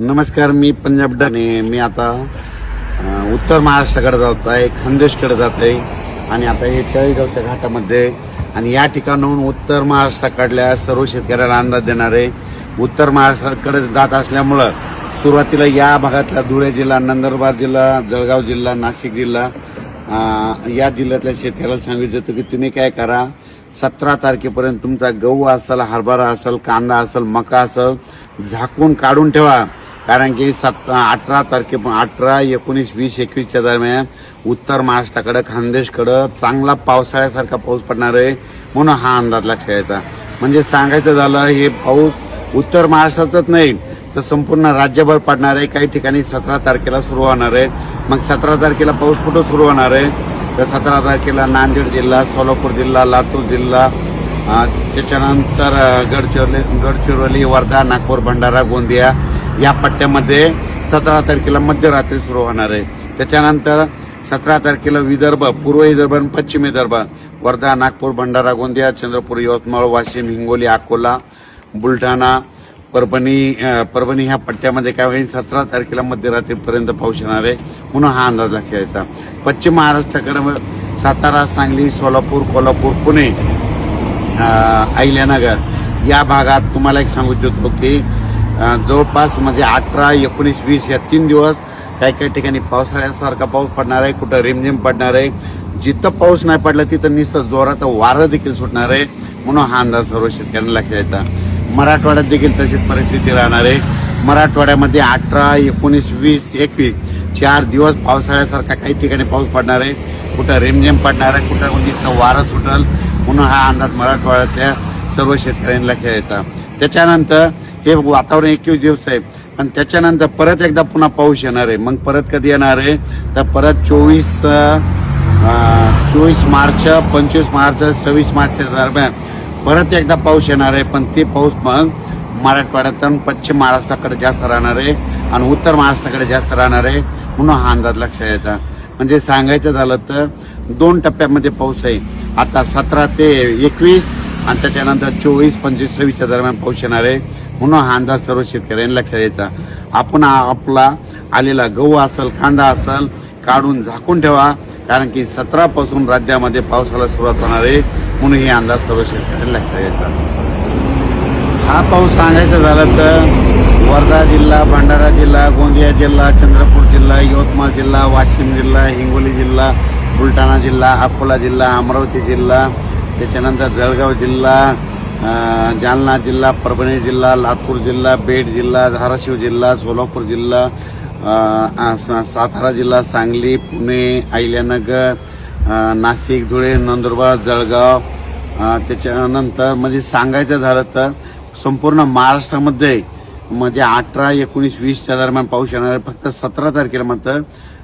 नमस्कार, मी पंजाब डाने. मी आता उत्तर महाराष्ट्राकडे जात आहे, खानदेशकडे जात आहे आणि आता हे चाळीसगावच्या घाटामध्ये आणि या ठिकाणाहून उत्तर महाराष्ट्राकडल्या सर्व शेतकऱ्याला अंदाज देणार आहे. उत्तर महाराष्ट्राकडे जात असल्यामुळं सुरुवातीला या भागातला धुळे जिल्हा, नंदुरबार जिल्हा, जळगाव जिल्हा, नाशिक जिल्हा या जिल्ह्यातल्या शेतकऱ्याला सांगितलं की तुम्ही काय करा, 17 तारखेपर्यंत तुमचा गहू असेल, हरभरा असेल, कांदा असेल, मका असेल झाकून काढून ठेवा. कारण की 18 तारखे 18, 19, 20, 21च्या दरम्यान उत्तर महाराष्ट्राकडे, खानदेशकडे चांगला पावसाळ्यासारखा पाऊस पडणार आहे. म्हणून हा अंदाज लक्षात यायचा. म्हणजे सांगायचं झालं, हे पाऊस उत्तर महाराष्ट्रातच नाही तर संपूर्ण राज्यभर पडणार आहे. काही ठिकाणी 17 तारखेला सुरू होणार आहे. मग 17 तारखेला पाऊस कुठं सुरू होणार आहे तर 17 तारखेला नांदेड जिल्हा, सोलापूर जिल्हा, लातूर जिल्हा, त्याच्यानंतर गडचिरोली, वर्धा, नागपूर, भंडारा, गोंदिया या पट्ट्यामध्ये 17 तारखेला मध्यरात्री सुरू होणार आहे. त्याच्यानंतर 17 तारखेला विदर्भ, पूर्व विदर्भ आणि पश्चिम विदर्भ, वर्धा, नागपूर, भंडारा, गोंदिया, चंद्रपूर, यवतमाळ, वाशिम, हिंगोली, अकोला, बुलढाणा, परभणी ह्या पट्ट्यामध्ये काय होईल 17 तारखेला मध्यरात्रीपर्यंत पाऊस येणार आहे. म्हणून हा अंदाज लक्षात यायचा. पश्चिम महाराष्ट्राकडे सातारा, सांगली, सोलापूर, कोल्हापूर, पुणे, अहिल्यानगर या भागात तुम्हाला एक सांगू इच्छितो की जवळपास म्हणजे 18, 19, 20 या 3 दिवस काही ठिकाणी पावसाळ्यासारखा पाऊस पडणार आहे. कुठं रिमझिम पडणार आहे. जिथं पाऊस नाही पडला तिथं नुसतं जोराचं वारं देखील सुटणार आहे. म्हणून हा अंदाज सर्व शेतकऱ्यांना लक्षात यायचा. मराठवाड्यात देखील तशीच परिस्थिती राहणार आहे. मराठवाड्यामध्ये 18, 19, 20, 21 4 दिवस पावसाळ्यासारखा काही ठिकाणी पाऊस पडणार आहे. कुठं रिमझिम पडणार आहे, कुठं नुसतं वारं सुटल. म्हणून हा अंदाज मराठवाड्यातल्या सर्व शेतकऱ्यांना लक्षात यायचा. त्याच्यानंतर हे वातावरण 21 दिवस आहे, पण त्याच्यानंतर परत एकदा पुन्हा पाऊस येणार आहे. मग परत कधी येणार आहे तर परत 24 मार्च, 25 मार्च, 26 मार्चच्या दरम्यान परत एकदा पाऊस येणार आहे. पण ते पाऊस मग मराठवाड्यातून पश्चिम महाराष्ट्राकडे जास्त राहणार आहे आणि उत्तर महाराष्ट्राकडे जास्त राहणार आहे. म्हणून हा अंदाज लक्षात यायचा. म्हणजे सांगायचं झालं तर 2 टप्प्यामध्ये पाऊस आहे. आता 17 ते 21 आणि त्याच्यानंतर 24, 25, 26च्या दरम्यान पाऊस येणार आहे. म्हणून हा अंदाज सर्व शेतकऱ्यांनी लक्षात यायचा. आपण आपला आलेला गहू असेल, कांदा असेल काढून झाकून ठेवा. कारण की 17 पासून राज्यामध्ये पावसाला सुरुवात होणार आहे. म्हणून हे अंदाज सर्व शेतकऱ्यांनी लक्षात यायचा. हा पाऊस सांगायचं झालं तर वर्धा जिल्हा, भंडारा जिल्हा, गोंदिया जिल्हा, चंद्रपूर जिल्हा, यवतमाळ जिल्हा, वाशिम जिल्हा, हिंगोली जिल्हा, बुलढाणा जिल्हा, अकोला जिल्हा, अमरावती जिल्हा, त्याच्यानंतर जळगाव जिल्हा, जालना जिल्हा, परभणी जिल्हा, लातूर जिल्हा, बीड जिल्हा, धाराशिव जिल्हा, सोलापूर जिल्हा, सातारा जिल्हा, सांगली, पुणे, अहिल्यानगर, नाशिक, धुळे, नंदुरबार, जळगाव, त्याच्यानंतर म्हणजे सांगायचं झालं तर संपूर्ण महाराष्ट्रामध्ये म्हणजे 18, 19, 20च्या दरम्यान पाऊस येणार आहे. फक्त 17 तारखेला मात्र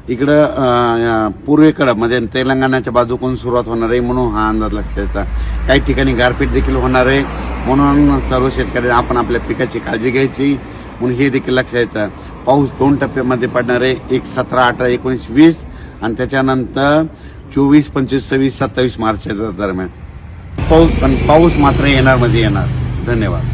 इकडं पूर्वेकडं म्हणजे तेलंगणाच्या बाजूकडून सुरुवात होणार आहे. म्हणून हा अंदाज लक्षात यायचा. काही ठिकाणी गारपीट देखील होणार आहे. म्हणून सर्व शेतकऱ्यांनी आपण आपल्या पिकाची काळजी घ्यायची. म्हणून हे देखील लक्षात यायचं. पाऊस 2 टप्प्यामध्ये पडणार आहे. एक 17, 18, 19, 20 आणि त्याच्यानंतर 24, 25, 26, 27 मार्चच्या दरम्यान पाऊस. पण पाऊस मात्र येणार म्हणजे येणार. धन्यवाद.